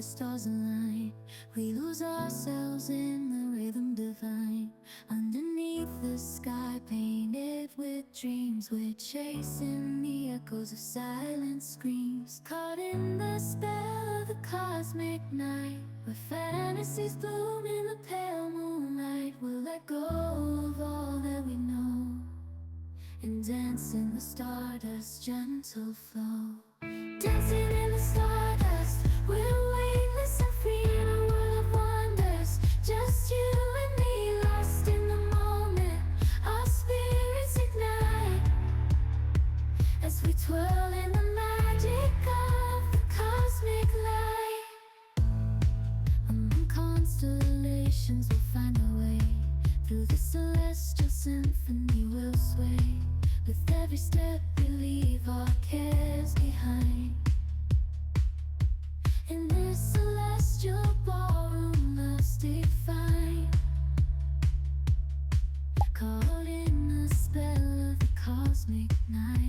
the stars align. We lose ourselves in the rhythm divine. Underneath the sky painted with dreams, we're chasing the echoes of silent screams. Caught in the spell of the cosmic night, where fantasies bloom in the pale moonlight. We'll let go of all that we know and dance in the stardust's gentle flow. Dancing in the stardust, we're weightless and free in a world of wonders. Just you and me, lost in the moment. Our spirits ignite as we twirl in the magic of the cosmic light. Among constellations we'll find our way. Through the celestial symphony we'll sway. With every step we leave our cares behind. In this celestial ballroom love's defined. Caught in the spell of the cosmic night.